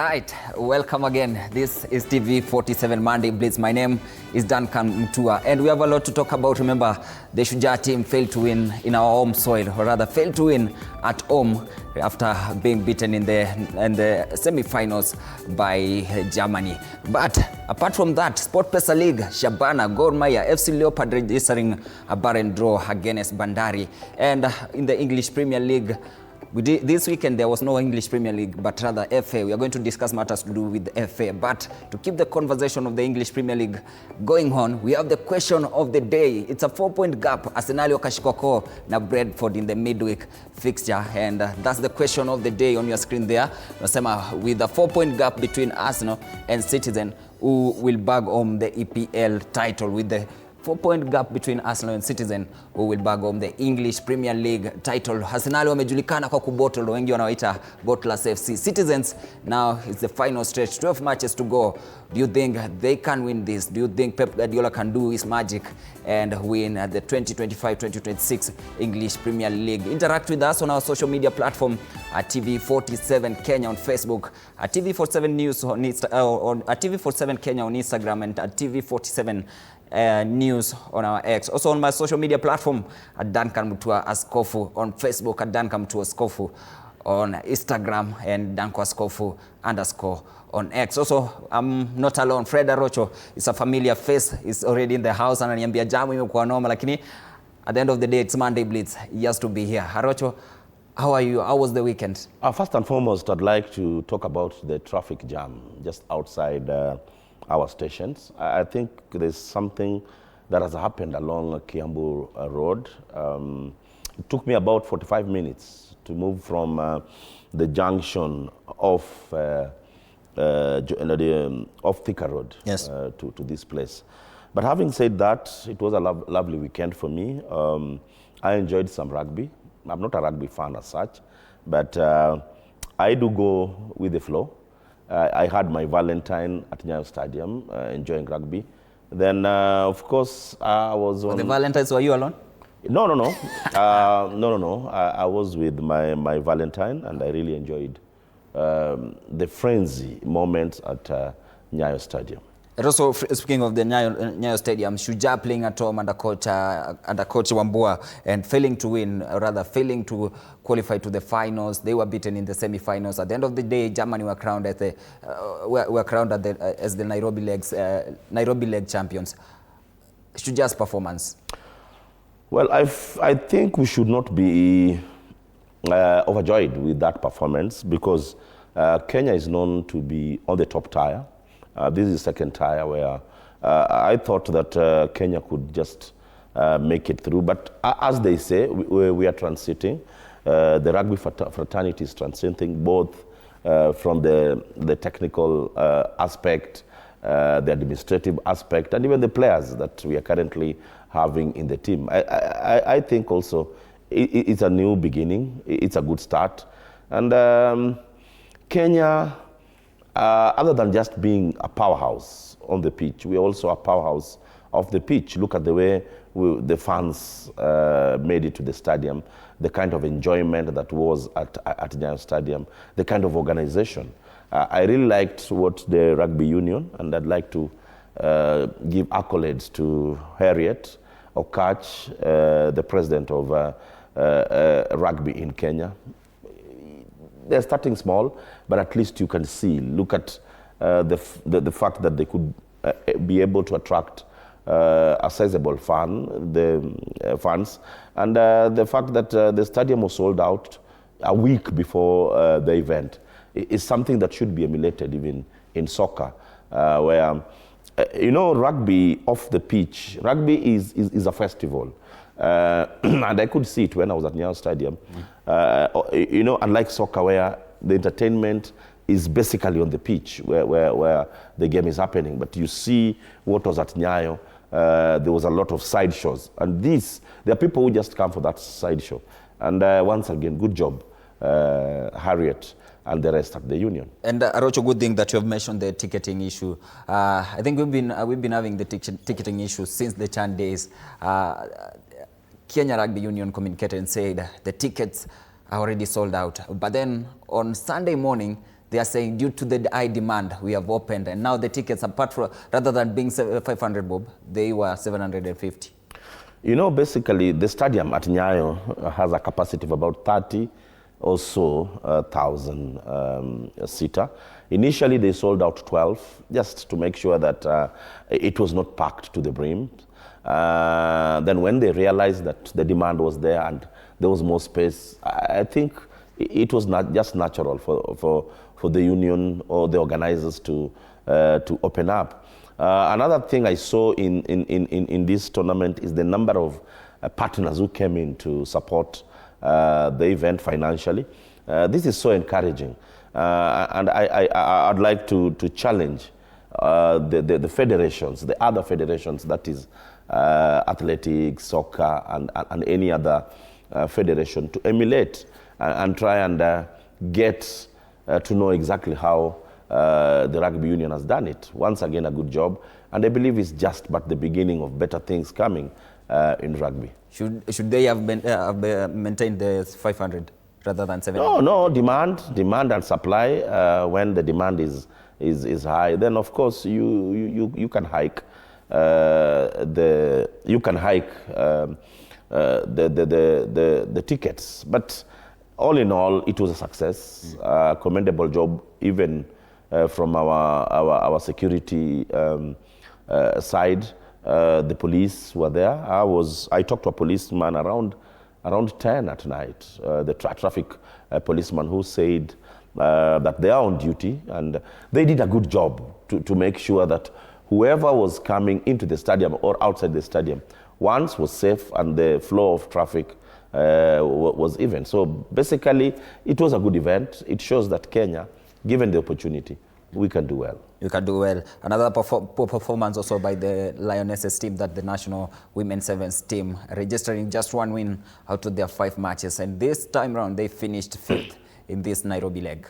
right, welcome again. This is TV 47 Monday Blitz. My name is Duncan Mtua, and we have a lot to talk about. Remember, the Shujaa team failed to win in our home soil, or rather failed to win at home after being beaten in the semi-finals by Germany. But apart from that, SportPesa League, Shabana, Gor Mahia, FC Leopard registering a barren draw against Bandari. And in the English Premier League, this weekend there was no English Premier League, but rather FA. We are going to discuss matters to do with the FA. But to keep the conversation of the English Premier League going on, we have the question of the day. It's a 4-point gap. Arsenal wakashikoko na Brentford in the midweek fixture, and that's the question of the day on your screen there. Nasema with a 4-point gap between Arsenal and Citizen, who will bag home the EPL title, with the 4-point gap between Arsenal and Citizen, who will bag home the English Premier League title. Arsenal wamejulikana kwa kubottle, wengi wanawaita Bottlers FC. Citizens, now it's the final stretch, 12 matches to go. Do you think they can win this? Do you think Pep Guardiola can do his magic and win the 2025-2026 English Premier League? Interact with us on our social media platform at TV47 Kenya on Facebook, at TV47 News on at TV47 Kenya on Instagram, and at TV47 News on our X. Also on my social media platform at Duncan Mutua Askofu on Facebook, at Duncan Mutua Askofu on Instagram, and Danko Askofu _ on X. Also, I'm not alone. Fred Arocho is a familiar face. He's already in the house. Ananiambia jamu imekuwa noma, lakini at the end of the day, it's Monday Blitz. He has to be here. Arocho, how are you? How was the weekend? First and foremost, I'd like to talk about the traffic jam just outside our stations. I think there's something that has happened along Kiambu Road. It took me about 45 minutes to move from the junction of Thika Road, yes, to this place. But having said that, it was a lovely weekend for me. I enjoyed some rugby. I'm not a rugby fan as such, but I do go with the flow. I had my Valentine at Nyayo Stadium, enjoying rugby. Then, of course, I was on... The Valentines, were you alone? No. No. I was with my Valentine, and I really enjoyed the frenzy moments at Nyayo Stadium. And also, speaking of the Nyayo Stadium, Shujaa playing at home under coach Wambua and failing to win, or rather failing to qualify to the finals. They were beaten in the semi-finals. At the end of the day, Germany were crowned as the Nairobi League champions. Shujaa's performance. Well, I think we should not be overjoyed with that performance, because Kenya is known to be on the top tier. This is the second tier where I thought that Kenya could just make it through. But as they say, we are transiting. The rugby fraternity is transiting, both from the technical aspect, the administrative aspect, and even the players that we are currently having in the team. I think also it's a new beginning. It's a good start. And Kenya, other than just being a powerhouse on the pitch, we're also a powerhouse off the pitch. Look at the way the fans made it to the stadium, the kind of enjoyment that was at Nyayo Stadium, the kind of organization. I really liked what the rugby union, and I'd like to give accolades to Harriet Okach, the president of rugby in Kenya. They're starting small, but at least you can see. Look at the fact that they could be able to attract a sizable fans, and the fact that the stadium was sold out a week before the event is something that should be emulated even in soccer, where rugby off the pitch. Rugby is a festival. And I could see it when I was at Nyayo Stadium. Unlike soccer, where the entertainment is basically on the pitch, where the game is happening. But you see what was at Nyayo, there was a lot of side shows. And there are people who just come for that side show. And once again, good job, Harriet and the rest of the union. And Arocho, good thing that you have mentioned the ticketing issue. I think we've been having the ticketing issue since the Chan days. Kenya Rugby Union communicated and said the tickets are already sold out. But then on Sunday morning, They are saying due to the high demand, we have opened, and now the tickets, apart from, rather than being 500 bob, they were 750. You know, basically, the stadium at Nyayo has a capacity of about 30 or so thousand seater. Initially, they sold out 12, just to make sure that it was not packed to the brim. Then when they realized that the demand was there and there was more space, I think it was not just natural for the union or the organizers to open up. Another thing I saw in this tournament is the number of partners who came in to support the event financially. This is so encouraging. And I'd like to challenge the federations, the other federations, that is athletics, soccer, and any other federation, to emulate and try and get to know exactly how the rugby union has done it. Once again, a good job, and I believe it's just but the beginning of better things coming in rugby. Should they have maintained the 500 rather than 700? No, demand and supply. When the demand is high, then of course you can hike the tickets. But all in all, it was a success. Commendable job, even from our security side. The police were there. I talked to a policeman around 10 at night. The traffic policeman, who said that they are on duty, and they did a good job to make sure that whoever was coming into the stadium or outside the stadium once was safe and the flow of traffic was even. So basically, it was a good event. It shows that Kenya, given the opportunity, we can do well. You can do well. Another poor performance also by the Lionesses team, that the national women's sevens team, registering just 1 win out of their 5 matches. And this time round, they finished 5th in this Nairobi leg.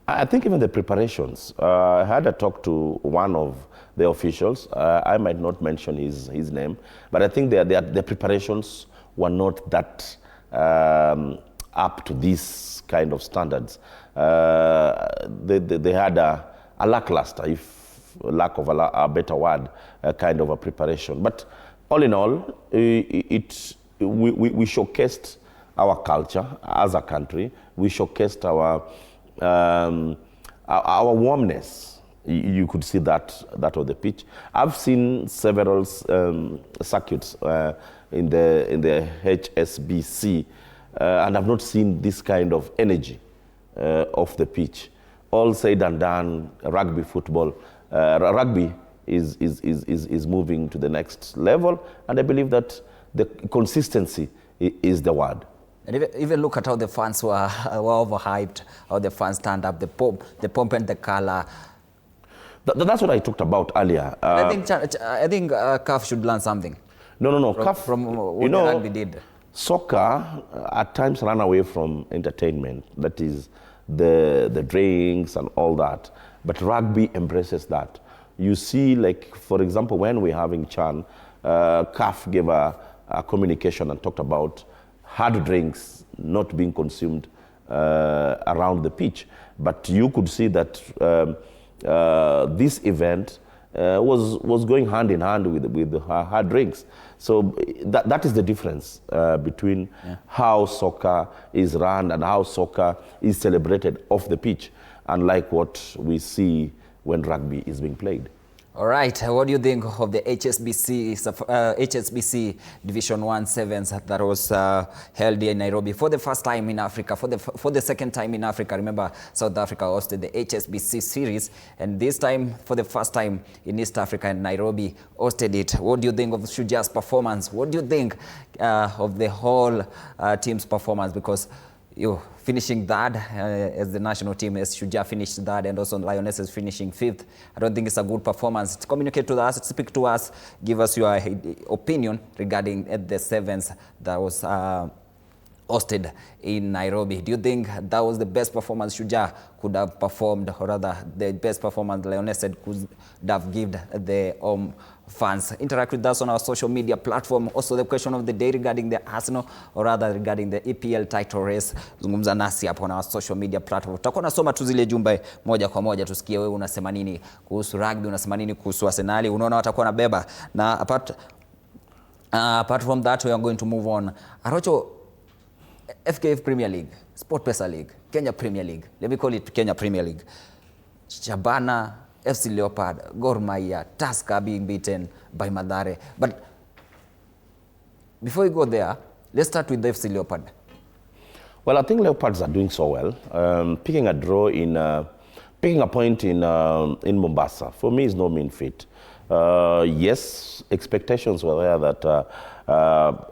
I think even the preparations, I had a talk to one of the officials. I might not mention his name, but I think the preparations were not that up to these kind of standards. They had a lackluster, if lack of a better word, kind of a preparation. But all in all, we showcased our culture as a country. We showcased our warmness. You could see that on the pitch. I've seen several circuits in the HSBC, and I've not seen this kind of energy off the pitch. All said and done, rugby is moving to the next level, and I believe that the consistency is the word. And even look at how the fans were overhyped, how the fans stand up, the pomp and the color. That's what I talked about earlier. I think CAF should learn something. No. CAF, from what the rugby did. Soccer at times ran away from entertainment. That is the drinks and all that. But rugby embraces that. You see, like, for example, when we're having CHAN, CAF gave a communication and talked about hard drinks not being consumed around the pitch. But you could see that this event was going hand in hand with hard drinks. So that is the difference between how soccer is run and how soccer is celebrated off the pitch, unlike what we see when rugby is being played. All right, what do you think of the HSBC Division 1 Sevens that was held here in Nairobi for the first time in Africa, for the second time in Africa? Remember, South Africa hosted the HSBC series, and this time, for the first time in East Africa, and Nairobi hosted it. What do you think of Shuja's performance? What do you think of the whole team's performance? Because you finishing third as the national team, as Shuja finished third, and also Lionesses finishing 5th. I don't think it's a good performance. Communicate to us, speak to us, give us your opinion regarding the sevens that was hosted in Nairobi. Do you think that was the best performance Shujaa could have performed, or rather the best performance Leones said could have given the fans? Interact with us on our social media platform. Also the question of the day regarding the Arsenal, or rather regarding the EPL title race. Zungumza nasi hapo on our social media platform. Tutakuwa nasoma tu zile jumbe moja kwa moja, tusikie wewe unasema nini kuhusu rugby, unasema nini kuhusu Arsenal, unaona watakuwa na beba. Na apart from that, we are going to move on. Arocho, FKF Premier League, SportPesa League, Kenya Premier League. Let me call it Kenya Premier League. Shabana, FC Leopard, Gor Mahia, Tusker being beaten by Mathare. But before we go there, let's start with the FC Leopard. Well, I think Leopards are doing so well. Picking a draw picking a point in Mombasa, for me, is no mean feat. Yes, expectations were there that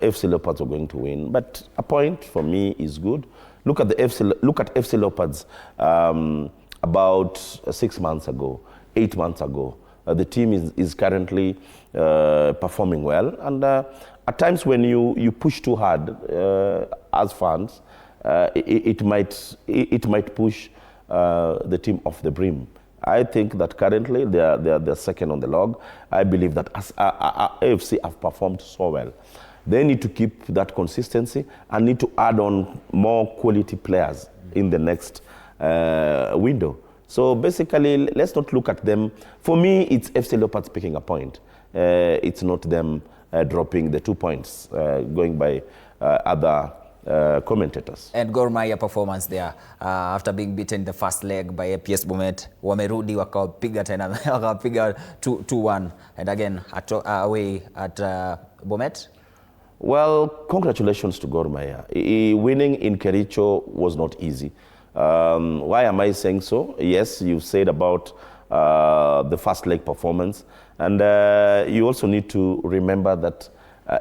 FC Leopards were going to win, but a point for me is good. Look at FC Leopards about 6 months ago, 8 months ago. The team is currently performing well, and at times when you push too hard as fans, it might push the team off the brim. I think that currently they're second on the log. I believe that as AFC have performed so well, they need to keep that consistency and need to add on more quality players in the next window. So basically, let's not look at them. For me, it's FC Leopards picking a point. It's not them dropping the 2 points, going by other commentators. And Gor Mahia performance there, after being beaten the first leg by APS Bomet, wamerudi wakapiga tena, wakapiga 2-1, and again away at Bomet. Well, congratulations to Gor Mahia. Winning in Kericho was not easy. Why am I saying so? Yes, you said about the first leg performance, and you also need to remember that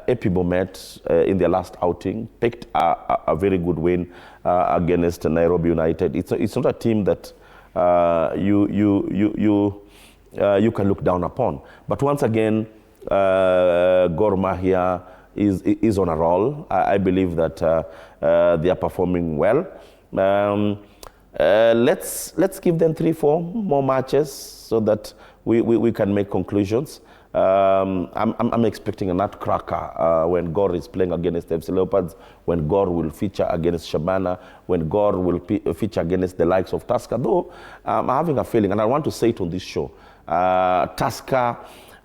AP Bomet in their last outing picked a very good win against Nairobi United. It's not a team that you can look down upon. But once again, Gor Mahia is on a roll. I believe that they are performing well. Let's give them 3-4 more matches so that we can make conclusions. I'm expecting a nutcracker when Gor is playing against FC Leopards, when Gor will feature against Shabana, when Gor will feature against the likes of Tusker. Though I'm having a feeling, and I want to say it on this show, Tusker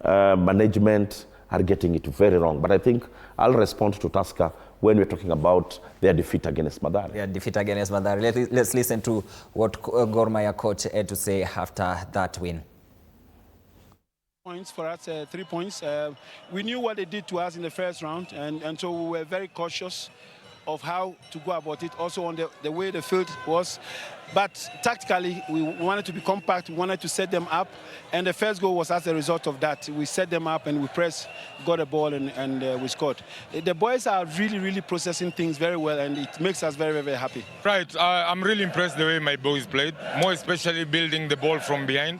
management are getting it very wrong. But I think I'll respond to Tusker when we're talking about their defeat against Mathare. Yeah, defeat against Mathare. Let's listen to what Gor Mahia coach had to say after that win. Points for us, 3 points. We knew what they did to us in the first round, and so we were very cautious of how to go about it, also on the way the field was. But tactically, we wanted to be compact, we wanted to set them up, and the first goal was as a result of that. We set them up and we pressed, got the ball, and we scored. The boys are really, really processing things very well, and it makes us very, very, very happy. Right, I'm really impressed the way my boys played, more especially building the ball from behind,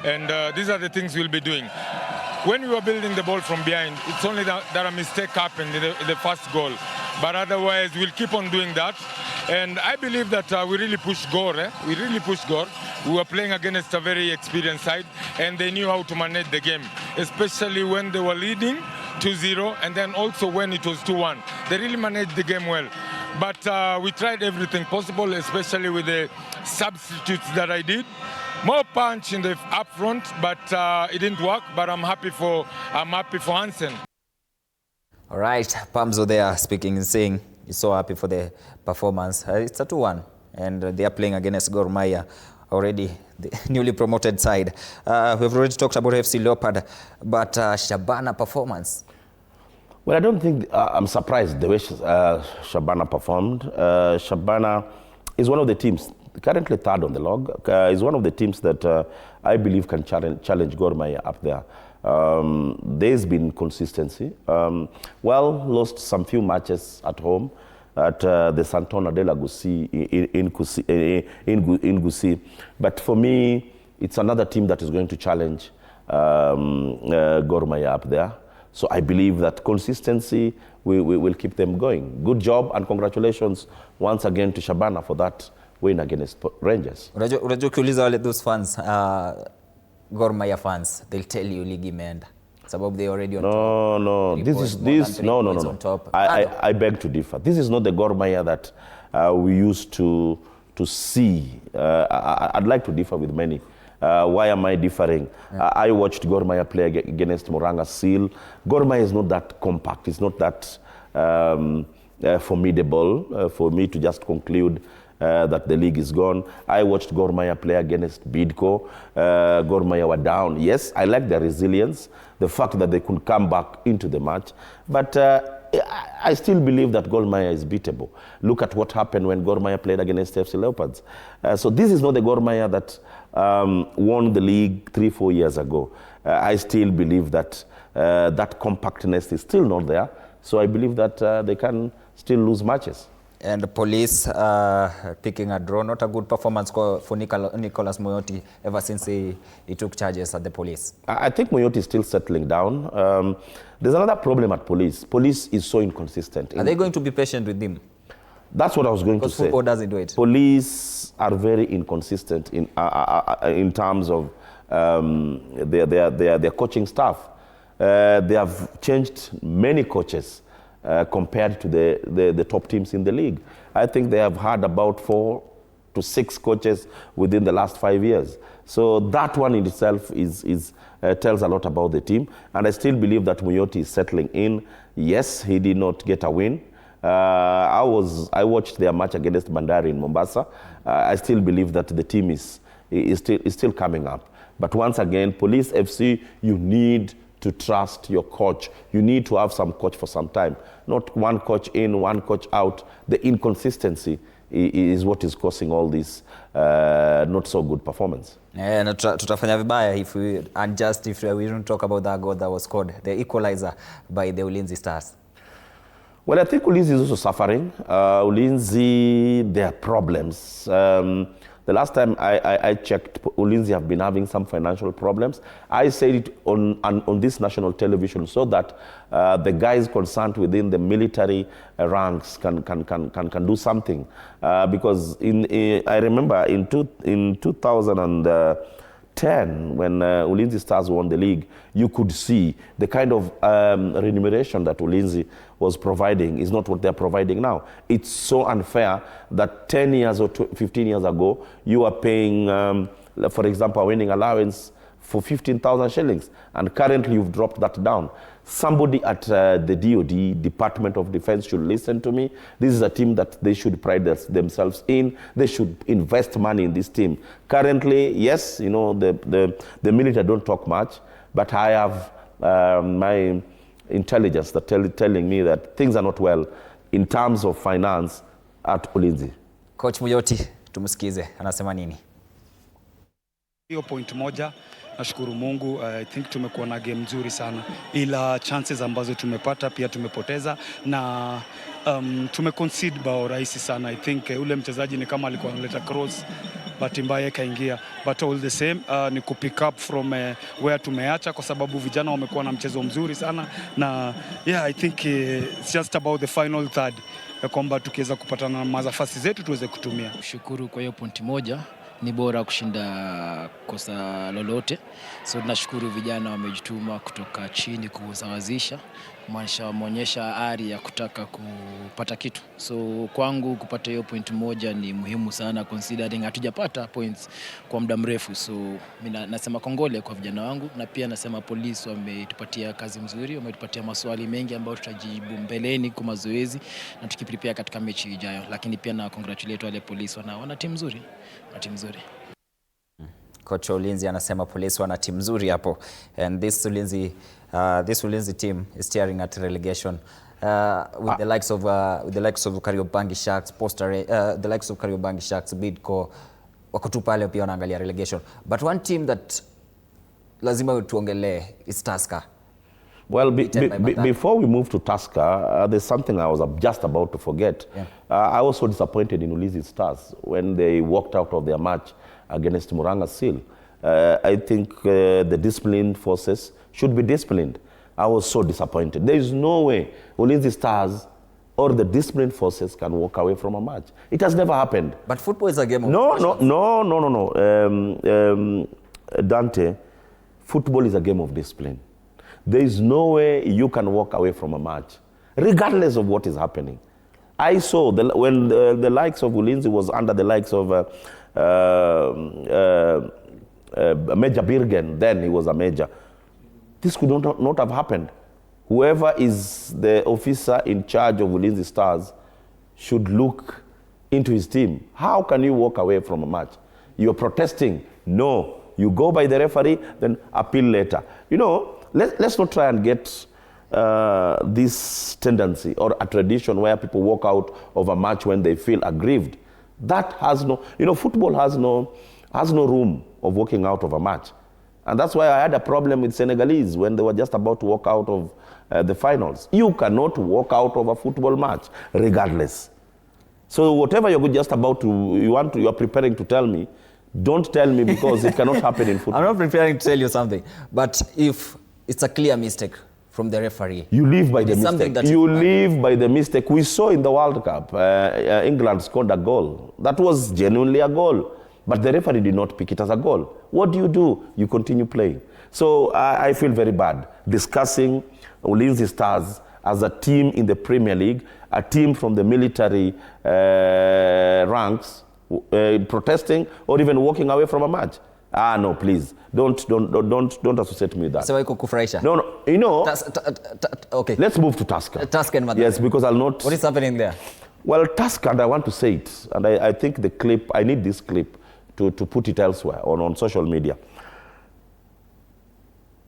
and these are the things we'll be doing. When we were building the ball from behind, it's only that a mistake happened in the first goal. But otherwise, we'll keep on doing that. And I believe that we really pushed Gor. We really pushed Gor. We were playing against a very experienced side, and they knew how to manage the game, especially when they were leading 2-0, and then also when it was 2-1. They really managed the game well. But we tried everything possible, especially with the substitutes that I did. More punch in the up front, but it didn't work. But I'm happy for Hansen. All right, Pamzo there speaking and saying he's so happy for the performance. It's a 2-1, and they are playing against Gor Mahia, already the newly promoted side. We've already talked about FC Leopard, but Shabana performance. Well, I don't think I'm surprised the way Shabana performed. Shabana is one of the teams currently third on the log. Is one of the teams that I believe can challenge Gor Mahia up there. There's been consistency. Lost some few matches at home at the Santona de la Gussie in Gussie. But for me, it's another team that is going to challenge Gor Mahia up there. So I believe that consistency will keep them going. Good job and congratulations once again to Shabana for that win against Rangers. Unajua ukiuliza wale those fans, Gor Mahia fans, they'll tell you ligi imeenda. Sababu they already on top. No. I beg to differ. This is not the Gor Mahia that we used to see. I'd like to differ with many. Why am I differing? I watched Gor Mahia play against Moranga Seal. Gor Mahia is not that compact. It's not that formidable for me to just conclude that the league is gone. I watched Gor Mahia play against Bidco. Gor Mahia were down. Yes, I like their resilience, the fact that they could come back into the match. But I still believe that Gor Mahia is beatable. Look at what happened when Gor Mahia played against FC Leopards. So this is not the Gor Mahia that won the league 3-4 years ago. I still believe that that compactness is still not there. So I believe that they can still lose matches. And the Police picking a draw, not a good performance for Nicholas Moyoti ever since he took charges at the Police. I think Moyoti is still settling down. There's another problem at Police. Police is so inconsistent. Are they going to be patient with him? That's what I was going to say. Because football doesn't do it. Police are very inconsistent in terms of their coaching staff. They have changed many coaches. Compared to the top teams in the league. I think they have had about 4 to 6 coaches within the last 5 years. So that one in itself tells a lot about the team. And I still believe that Moyoti is settling in. Yes, he did not get a win. I watched their match against Bandari in Mombasa. I still believe that the team is still coming up. But once again, Police FC, you need to trust your coach. You need to have some coach for some time. Not one coach in, one coach out. The inconsistency is what is causing all this not so good performance. And tutafanya vibaya if we don't talk about that goal that was scored, the equalizer by the Ulinzi Stars. Well, I think Ulinzi is also suffering. Ulinzi, there are problems. The last time I checked, Ulinzi have been having some financial problems. I said it on this national television so that the guys concerned within the military ranks can do something. Because I remember in 2010, when Ulinzi Stars won the league, you could see the kind of remuneration that Ulinzi was providing is not what they're providing now. It's so unfair that 10 years or 15 years ago, you are paying, for example, a winning allowance for 15,000 shillings, and currently you've dropped that down. Somebody at the DOD, Department of Defense, should listen to me. This is a team that they should pride themselves in. They should invest money in this team. Currently, yes, you know, the military don't talk much, but I have my intelligence that telling me that things are not well in terms of finance at Ulinzi. Coach Moyoti, tumsikize anasema nini? Hiyo point moja, nashukuru Mungu. I think tumekuwa na game nzuri sana, ila chances ambazo tumepata pia tumepoteza, na tumeconcede bao rahisi sana. I think ule mchezaji ni kama alikuwa analeta cross, bahati mbaya kaingia, but all the same ni kupick up from where tumeacha, kwa sababu vijana wamekuwa na mchezo mzuri sana, na yeah, I think it's just about the final third, ya kwamba tukiweza kupatana na nafasi zetu tuweze kutumia. Shukuru kwa hiyo pointi moja, ni bora kushinda kosa lolote. So tunashukuru vijana wamejituma kutoka chini kusawazisha, wameonyesha ari ya kutaka kupata kitu. So kwangu kupata hiyo point moja ni muhimu sana, considering hatujapata points kwa muda mrefu. So mimi nasema kongole kwa vijana wangu, na pia nasema Police wametupatia kazi nzuri, wametupatia maswali mengi ambayo tutajibu mbeleni kwa mazoezi na tukiprepare katika mechi ijayo. Lakini pia na congratulate wale Police, wana timu nzuri, timu nzuri. Coach Ulinzi anasema Police wana timu nzuri hapo, and this Ulinzi team is staring at relegation with the likes of Kariobangi Sharks, the likes of Kariobangi Sharks, Bidco wako tu pale pia wanaangalia relegation. But one team that lazima tuongelee is Tusker. Well, before we move to Tusker, there's something I was just about to forget. Yeah. I was so disappointed in Ulinzi Stars when they walked out of their match against Moranga Seal. I think the disciplined forces should be disciplined. I was so disappointed. There is no way Ulinzi Stars or the disciplined forces can walk away from a match. It has never happened. But football is a game of No. Dante, football is a game of discipline. There is no way you can walk away from a match, regardless of what is happening. I saw when the likes of Ulinzi was under the likes of Major Birgen, then he was a major. This could not have happened. Whoever is the officer in charge of Ulinzi Stars should look into his team. How can you walk away from a match? You're protesting. No. You go by the referee, then appeal later. You know, let's not try and get this tendency or a tradition where people walk out of a match when they feel aggrieved. That has no, football has no room of walking out of a match. And that's why I had a problem with Senegalese when they were just about to walk out of the finals. You cannot walk out of a football match, regardless. So whatever you're just about to, you are preparing to tell me, don't tell me, because it cannot happen in football. I'm not preparing to tell you something, but if it's a clear mistake from the referee, you live by the mistake. You live by the mistake. We saw in the World Cup, England scored a goal. That was genuinely a goal, but the referee did not pick it as a goal. What do? You continue playing. So I feel very bad discussing Ulinzi Stars as a team in the Premier League, a team from the military ranks, protesting or even walking away from a match. No, please. Don't associate me with that. So iko kufurahisha? No. Okay. Let's move to Tusker. Tusker and Mathare. Yes, because I'll not... What is happening there? Well, Tusker, and I want to say it, and I think the clip, I need this clip to put it elsewhere on social media.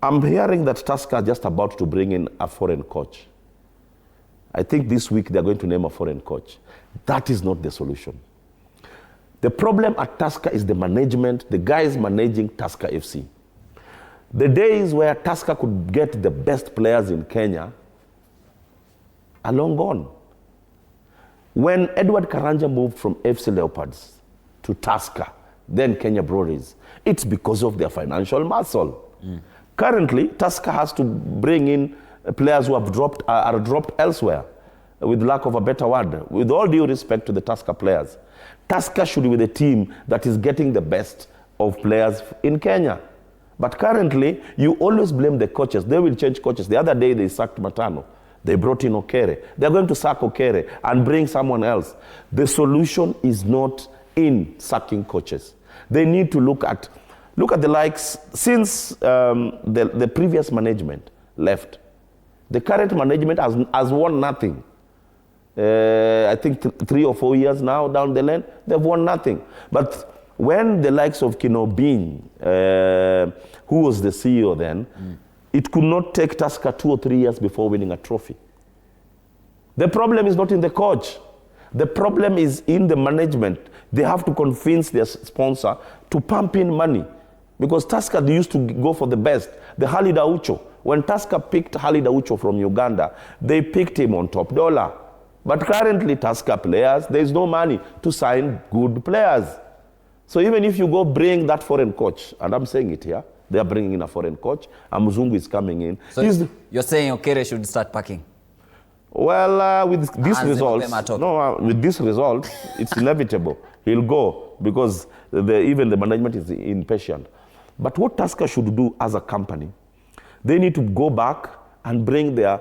I'm hearing that Tusker are just about to bring in a foreign coach. I think this week they're going to name a foreign coach. That is not the solution. The problem at Tusker is the management, the guys managing Tusker FC. The days where Tusker could get the best players in Kenya are long gone. When Edward Karanja moved from FC Leopards to Tusker, then Kenya Breweries, it's because of their financial muscle. Currently, Tusker has to bring in players who are dropped elsewhere, with lack of a better word. With all due respect to the Tusker players, Tusker should be the team that is getting the best of players in Kenya. But currently, you always blame the coaches. They will change coaches. The other day, they sacked Matano. They brought in Okere. They're going to sack Okere and bring someone else. The solution is not in sacking coaches. They need to look at the likes. Since the previous management left, the current management has won nothing. I think 3 or 4 years now down the lane, they've won nothing. But when the likes of Kino Bean, who was the CEO then, it could not take Tusker 2 or 3 years before winning a trophy. The problem is not in the coach. The problem is in the management. They have to convince their sponsor to pump in money. Because Tusker, they used to go for the best. The Halid Aucho. When Tusker picked Halid Aucho from Uganda, they picked him on top dollar. But currently, Tusker players, there is no money to sign good players. So even if you go bring that foreign coach, and I'm saying it here, they are bringing in a foreign coach, and Muzungu is coming in. So you're saying Okere should start packing? Well, with this result, with this result, it's inevitable. He'll go because even the management is impatient. But what Tusker should do as a company, they need to go back and bring their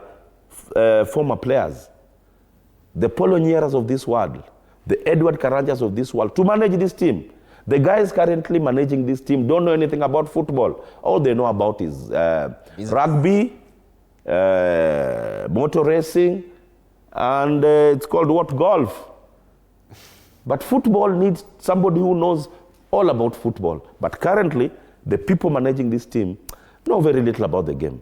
former players, the Polonieras of this world, the Edward Karanjas of this world, to manage this team. The guys currently managing this team don't know anything about football. All they know about is rugby, motor racing, and it's called what? Golf. But football needs somebody who knows all about football. But currently, the people managing this team know very little about the game.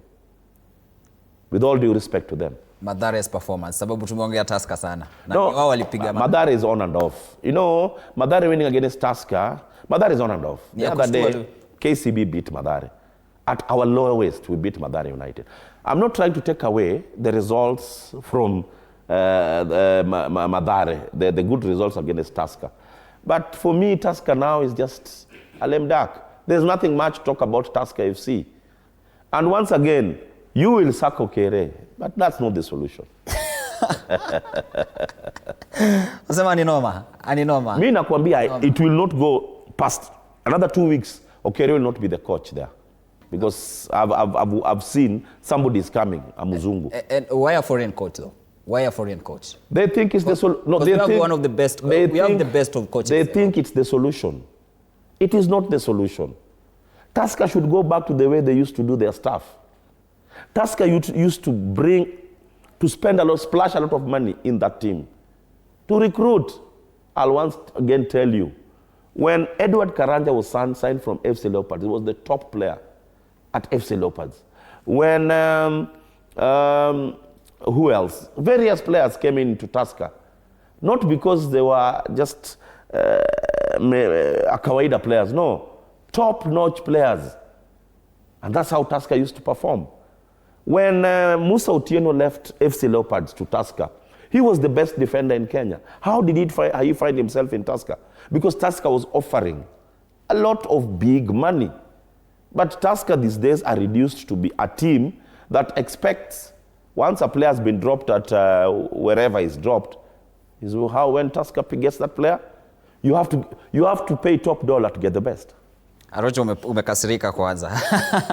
With all due respect to them. Mathare's performance, sababu tumeongea Tusker sana. No, Mathare is on and off. You know, Mathare winning against Tusker, Mathare is on and off. The other day, KCB beat Mathare. At our lowest, we beat Mathare United. I'm not trying to take away the results from Mathare, the good results against Tusker. But for me, Tusker now is just a lame duck. There's nothing much to talk about Tusker FC. And once again, You will sack Okere, but that's not the solution. Unasema ni noma, ani noma. Mimi nakwambia it will not go past another 2 weeks. Okere will not be the coach there. Because I've seen somebody is coming, a Muzungu. And why a foreign coach though? Why a foreign coach? They think it's the solution. No, they we have think one of the best. We have the best of coaches. They think it's the solution. It is not the solution. Tusker should go back to the way they used to do their stuff. Tusker used to spend splash a lot of money in that team. To recruit. I'll once again tell you, when Edward Karanja was signed from FC Leopards, he was the top player at FC Leopards. When, who else? Various players came into Tusker. Not because they were just kawaida players, no. Top-notch players. And that's how Tusker used to perform. When Musa Otieno left FC Leopards to Tusker, he was the best defender in Kenya. How did he find himself in Tusker? Because Tusker was offering a lot of big money. But Tusker these days are reduced to be a team that expects, once a player has been dropped at wherever he's dropped, is how when Tusker gets that player, you have to pay top dollar to get the best. Arocho umekasirika kwanza.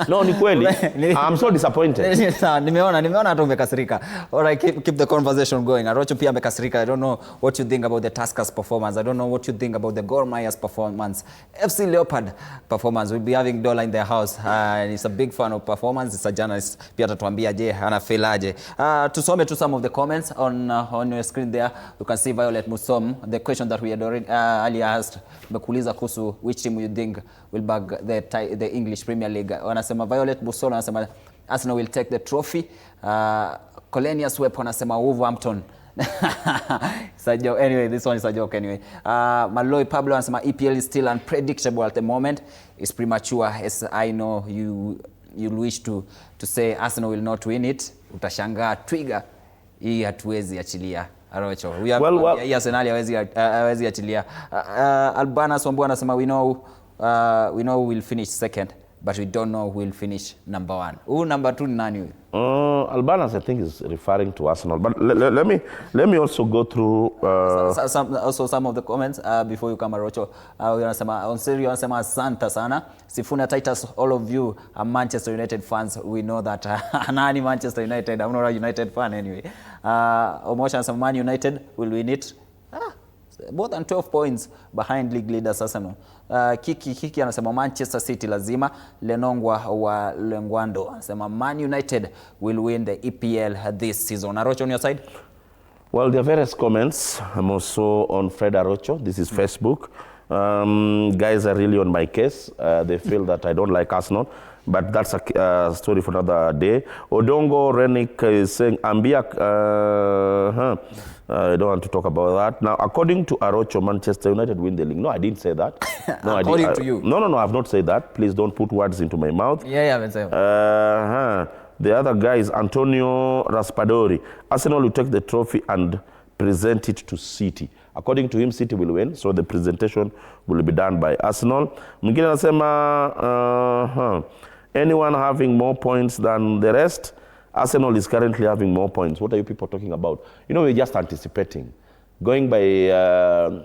No, ni kweli. I'm so disappointed. Nimeona hata umekasirika. All right, keep the conversation going. Arocho pia amekasirika. I don't know what you think about the Tuskers performance. I don't know what you think about the Gor Mahia's performance. FC Leopard performance. We'll be having Dollar in the house. He's a big fan of performance. He's a journalist. Pia atatuambia je, anafeelaje. Tusome to some of the comments on your screen there. You can see Violet Musom. The question that we had already earlier asked. Mekuuliza kuhusu which team you think will bag the English Premier League. Wanasema Violet Busolo wanasema Arsenal will take the trophy. Colenius Web wanasema Wolverhampton. It's a joke. Anyway, this one is a joke anyway. Malloy Pablo wanasema EPL is still unpredictable at the moment. It's premature. As I know you wish to say Arsenal will not win it. Utashangaa Twiga. Hii hatuwezi achilia. Arocho. Hii Arsenal hawezi achilia. Albana Sombo anasema we know we'll finish second, but we don't know who will finish number 1. Who number 2 ni nani huyu? Albanas I think is referring to Arsenal, but let me also go through some of the comments before you come Arocho. Wanasema Onserio wanasema asante sana. Sifuna Titus, all of you are Manchester United fans. We know that. Nani Manchester United? I'm not a United fan anyway. Omosha anasema Man United will win it. More than 12 points behind league leaders Arsenal. Kiki anasema Manchester City lazima. Lenongwa wa Lengwando anasema Man United will win the EPL this season. Arocho on your side? Well, there are various comments. I'm also on Fred Arocho. This is Facebook. Guys are really on my case. They feel that I don't like Arsenal. But that's a story for another day. Odongo Renik is saying, I don't want to talk about that. Now, according to Arocho, Manchester United win the league. No, I didn't say that. No, according to you? No, I've not said that. Please don't put words into my mouth. Yeah, I haven't said The other guy is Antonio Raspadori. Arsenal will take the trophy and present it to City. According to him, City will win, so the presentation will be done by Arsenal. Mwingine anasema anyone having more points than the rest? Arsenal is currently having more points. What are you people talking about? You know, we're just anticipating. Going by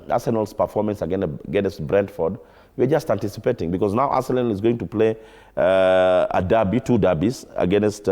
Arsenal's performance against Brentford, we're just anticipating because now Arsenal is going to play a derby, 2 derbies against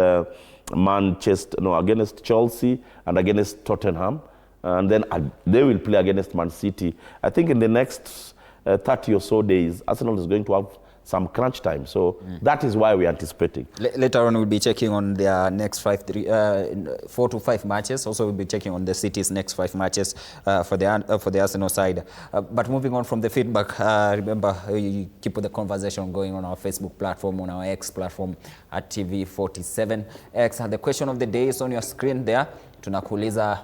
against Chelsea and against Tottenham. And then they will play against Man City. I think in the next 30 or so days, Arsenal is going to have some crunch time. So that is why we're anticipating. Later on, we'll be checking on their next 4 to 5 matches. Also, we'll be checking on the City's next 5 matches for the Arsenal side. But moving on from the feedback, remember, you keep the conversation going on our Facebook platform, on our X platform at TV47X. And the question of the day is on your screen there. Tunakuuliza,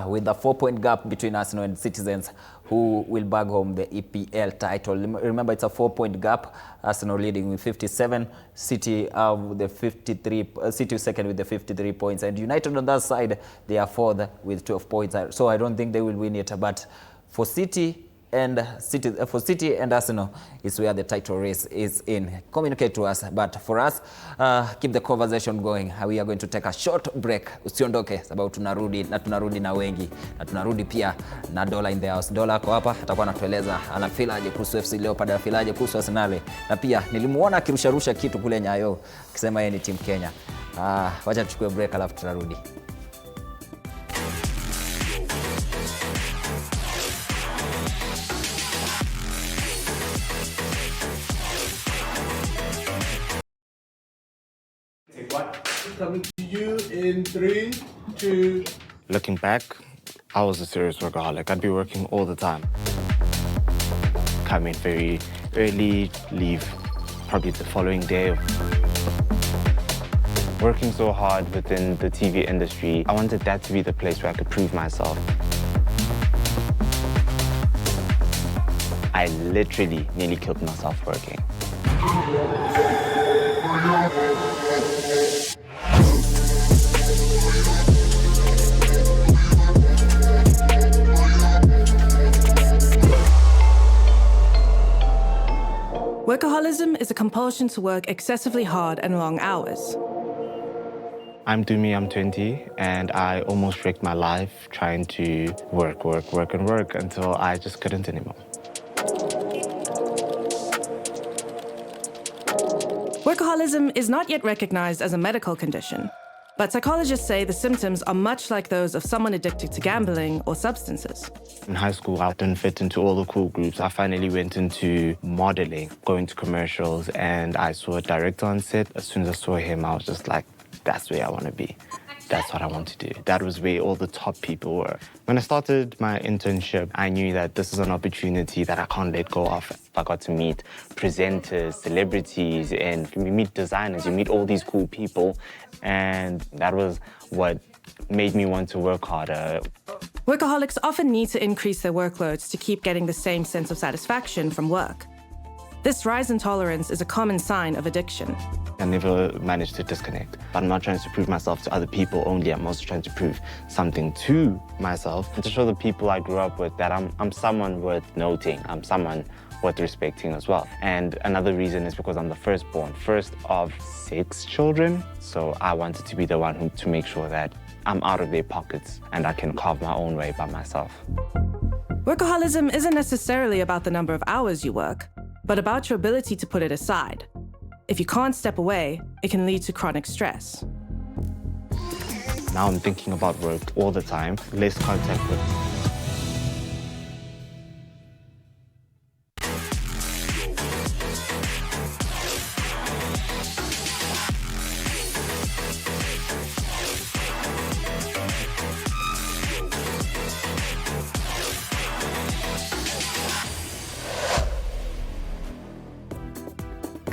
with the 4-point gap between Arsenal and Citizens, who will bag home the EPL title? Remember, it's a 4-point gap. Arsenal leading with 57, City with the 53, City second with the 53 points, and United on that side, they are 4th with 12 points. So I don't think they will win it. But for City and for City and Arsenal is where the title race is in. Communicate to us, but for us, keep the conversation going. We are going to take a short break. Usiondoke sababu tunarudi na wengi, na tunarudi pia na Dola in the house. Dola kwa hapa atakuwa anatueleza anafilaje kuhusu FC Leopard, anafilaje kuhusu Arsenal, na pia nilimuona akirusharusha kitu kule Nyayo akisema yeye ni team Kenya. Wacha tuchukue break alafu tunarudi. Coming to you in 3, 2. Looking back, I was a serious workaholic. I'd be working all the time. Come in very early, leave probably the following day. Working so hard within the TV industry, I wanted that to be the place where I could prove myself. I literally nearly killed myself working. Workaholism is a compulsion to work excessively hard and long hours. I'm Dumi, I'm 20, and I almost wrecked my life trying to work until I just couldn't anymore. Workaholism is not yet recognized as a medical condition, but psychologists say the symptoms are much like those of someone addicted to gambling or substances. In high school, I didn't fit into all the cool groups. I finally went into modeling, going to commercials, and I saw a director on set. As soon as I saw him, I was just like, that's where I want to be. That's what I want to do. That was where all the top people were. When I started my internship, I knew that this is an opportunity that I can't let go of. I got to meet presenters, celebrities, and you meet designers, you meet all these cool people, and that was what made me want to work harder. Workaholics often need to increase their workloads to keep getting the same sense of satisfaction from work. This rise in tolerance is a common sign of addiction. I never managed to disconnect. I'm not trying to prove myself to other people only. I'm also trying to prove something to myself and to show the people I grew up with that I'm someone worth noting. I'm someone worth respecting as well. And another reason is because I'm the firstborn, first of 6 children. So I wanted to be the one to make sure that I'm out of their pockets and I can carve my own way by myself. Workaholism isn't necessarily about the number of hours you work, but about your ability to put it aside. If you can't step away, it can lead to chronic stress. Now I'm thinking about work all the time, less contact with.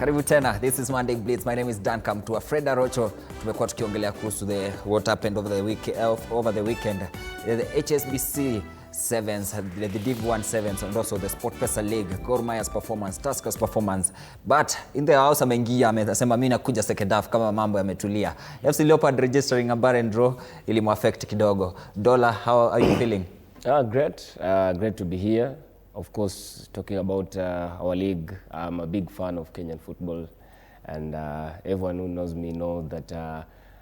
Karibu tena. This is Monday Blitz. My name is Dan Kamtua. Fred Arocho. Tumekuwa tukiongelea kuhusu what happened over the weekend. The HSBC Sevens, the Div 1 Sevens, and also the SportPesa League, Gor Mahia's performance, Tuskers performance. But in the house ameingia amesema mimi nakuja second half kama mambo yametulia. FC Leopard registering a barren draw ilimuaffect kidogo. Dola, how are you feeling? Great to be here. Of course, talking about our league, I'm a big fan of Kenyan football, and everyone who knows me knows that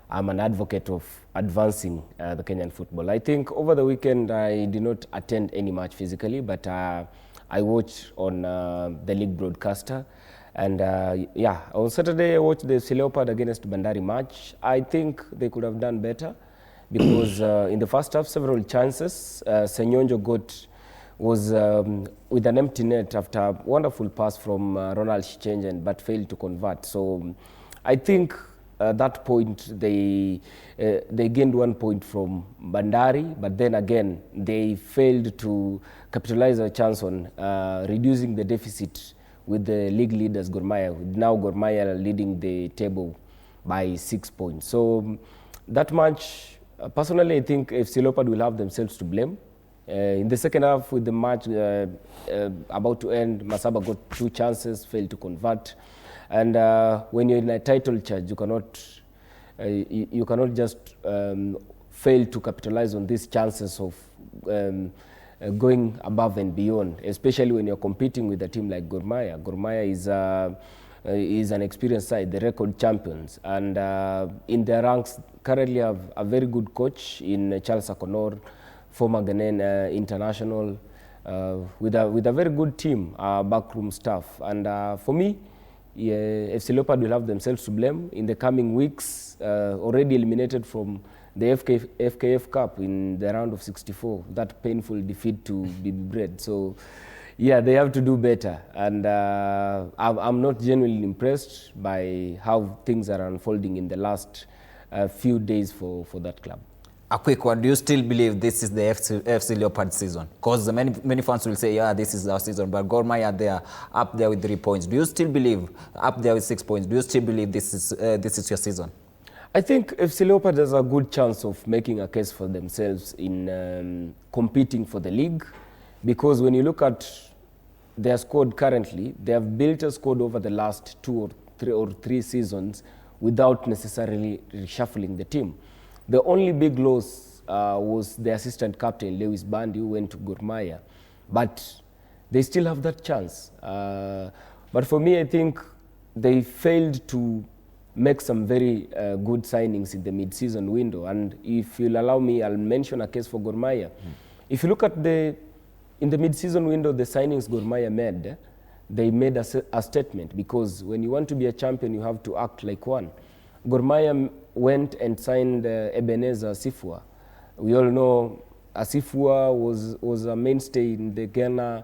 I'm an advocate of advancing the Kenyan football. I think over the weekend I did not attend any match physically, but I watched on the league broadcaster. And on Saturday I watched the FC Leopard against Bandari match. I think they could have done better because in the first half, several chances. Senyonjo was with an empty net after a wonderful pass from Ronald Shichengen, but failed to convert. So I think at that point they gained 1 point from Bandari, but then again they failed to capitalize a chance on reducing the deficit with the league leaders Gor Mahia. Now Gor Mahia leading the table by 6 points. So that match, personally I think FC Leopard will have themselves to blame. In the second half, with the match about to end, Masaba got 2 chances, failed to convert. And when you're in a title charge, you cannot just fail to capitalize on these chances of going above and beyond, especially when you're competing with a team like Gor Mahia. Gor Mahia is an experienced side, the record champions, and in their ranks currently have a very good coach in Charles Akonor, former Ghanaian international, with a very good team, backroom staff. And for me, FC Leopard will have themselves to blame in the coming weeks, already eliminated from the FKF Cup in the round of 64, that painful defeat to be bred. So yeah, they have to do better. And I'm not genuinely impressed by how things are unfolding in the last few days for that club. A quick one, do you still believe this is the FC Leopard season? Because many fans will say, yeah, this is our season, but Gor Mahia, they are up there with 3 points. Do you still believe, up there with 6 points, do you still believe this is your season? I think FC Leopard has a good chance of making a case for themselves in competing for the league, because when you look at their squad currently, they have built a squad over the last 2 or 3 seasons without necessarily reshuffling the team. The only big loss was the assistant captain, Lewis Bandi, who went to Gor Mahia, but they still have that chance. But for me, I think they failed to make some very good signings in the mid-season window. And if you'll allow me, I'll mention a case for Gor Mahia. If you look at in the mid-season window, the signings Gor Mahia made, they made a statement, because when you want to be a champion, you have to act like one. Gor Mahia went and signed Ebenezer Asifua. We all know Asifua was a mainstay in the Ghana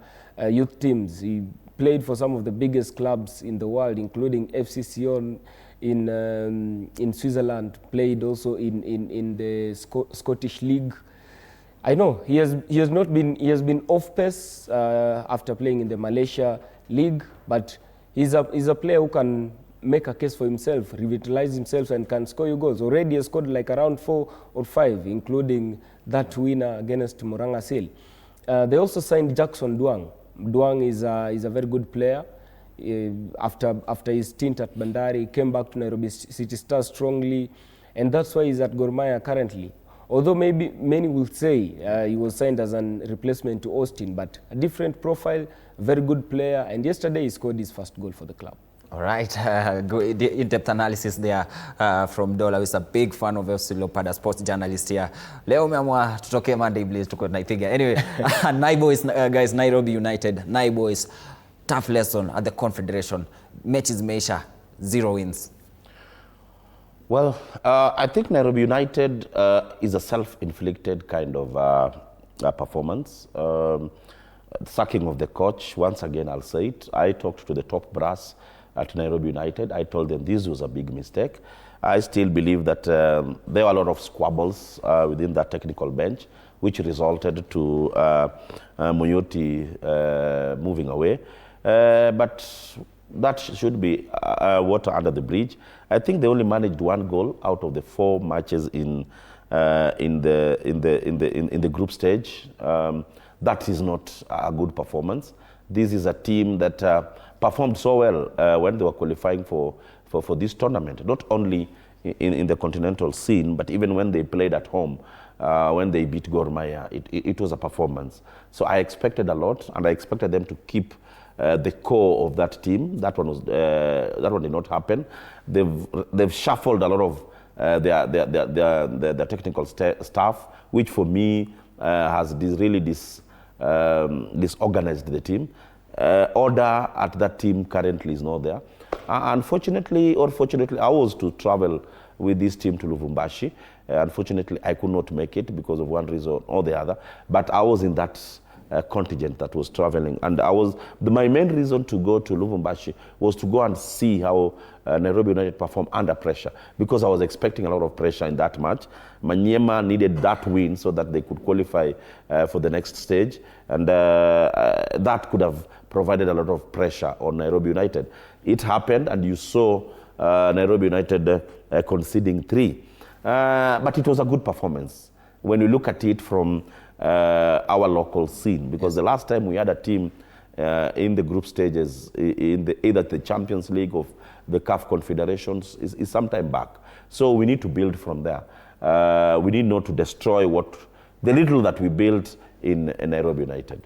youth teams. He played for some of the biggest clubs in the world, including FC Sion in Switzerland, played also in the Scottish League. I know he has been off pace after playing in the Malaysia League, but he's a player who can make a case for himself, revitalize himself, and can score you goals. Already he has scored like around 4 or 5, including that winner against Moranga Seal. They also signed Jackson Duang. Duang is a very good player. After his stint at Bandari, he came back to Nairobi City Stars strongly, and that's why he's at Gor Mahia currently. Although maybe many will say he was signed as a replacement to Austin, but a different profile, very good player, and yesterday he scored his first goal for the club. All right, in-depth analysis there from Dola, who is a big fan of FC Leopard, a sports journalist here. Leo umeamua tutoke Monday Blitz, tuko tunaipiga. Anyway, Naiboys, guys, Nairobi United, Naiboys, tough lesson at the Confederation. Matches measure, 0 wins. Well, I think Nairobi United is a self-inflicted kind of performance. Sacking of the coach, once again I'll say it. I talked to the top brass at Nairobi United. I told them this was a big mistake. I still believe that there were a lot of squabbles within that technical bench, which resulted to Muyoti moving away. But that should be water under the bridge. I think they only managed 1 goal out of the 4 matches in the group stage. That is not a good performance. This is a team that performed so well when they were qualifying for this tournament, not only in the continental scene, but even when they played at home, when they beat Gor Mahia, it was a performance. So I expected a lot, and I expected them to keep the core of that team. That one did not happen. They've shuffled a lot of their technical staff, which for me has really disorganized the team. Order at that team currently is not there. Unfortunately, or fortunately, I was to travel with this team to Lubumbashi. Unfortunately, I could not make it because of one reason or the other. But I was in that contingent that was traveling, and my main reason to go to Lubumbashi was to go and see how Nairobi United performed under pressure, because I was expecting a lot of pressure in that match. Manyema needed that win so that they could qualify for the next stage, and that could have provided a lot of pressure on Nairobi United. It happened, and you saw Nairobi United conceding 3. But it was a good performance when you look at it from our local scene, because the last time we had a team in the group stages in either the Champions League or the CAF Confederations is some time back. So we need to build from there. We need not to destroy what the little that we built in Nairobi United.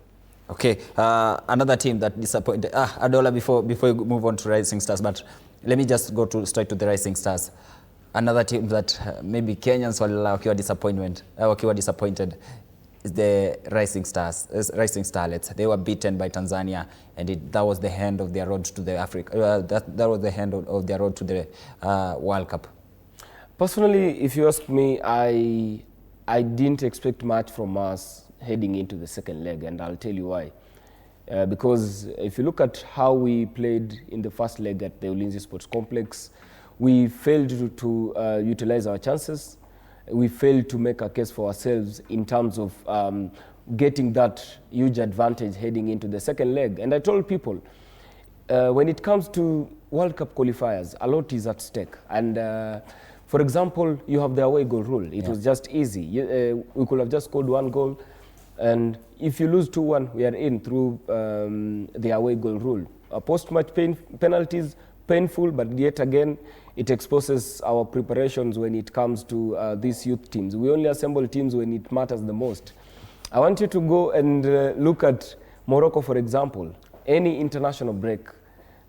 Okay, another team that disappointed. Adola, before you move on to Rising Stars, but let me just go straight to the Rising Stars. Another team that maybe Kenyans wakiwa disappointed is the Rising Stars, Rising Starlets. They were beaten by Tanzania, and that was the end of their road to the Africa. That was the end of their road to the World Cup. Personally, if you ask me, I didn't expect much from us heading into the second leg, and I'll tell you why. Because if you look at how we played in the first leg at the Ulinzi Sports Complex, we failed to utilize our chances. We failed to make a case for ourselves in terms of getting that huge advantage heading into the second leg. And I told people, when it comes to World Cup qualifiers, a lot is at stake. And for example, you have the away goal rule. It was just easy. We could have just scored 1 goal. And if you lose 2-1, we are in through the away goal rule. Post-match penalties, painful, but yet again, it exposes our preparations when it comes to these youth teams. We only assemble teams when it matters the most. I want you to go and look at Morocco, for example. Any international break,